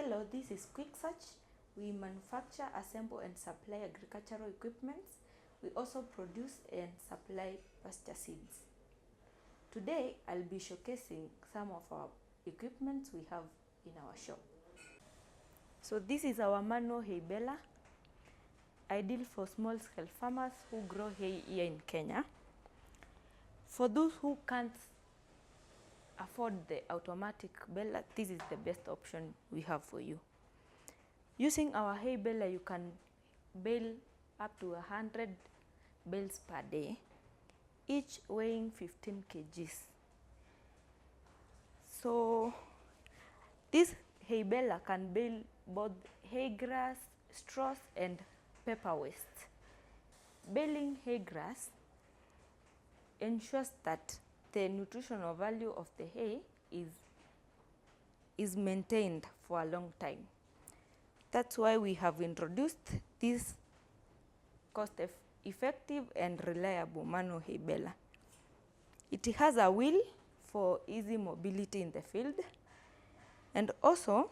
Hello, this is Quick Search. We manufacture, assemble and supply agricultural equipment. We also produce and supply pasture seeds. Today, I'll be showcasing some of our equipment we have in our shop. So this is our manual hay baler, ideal for small-scale farmers who grow hay here in Kenya. For those who can't afford the automatic baler, this is the best option we have for you. Using our hay baler, you can bale up to 100 bales per day, each weighing 15 kgs. So this hay baler can bale both hay grass, straws and paper waste. Baling hay grass ensures that the nutritional value of the hay is maintained for a long time. That's why we have introduced this cost-effective and reliable manual hay baler. It has a wheel for easy mobility in the field, and also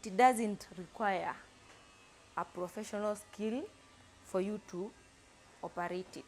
it doesn't require a professional skill for you to operate it.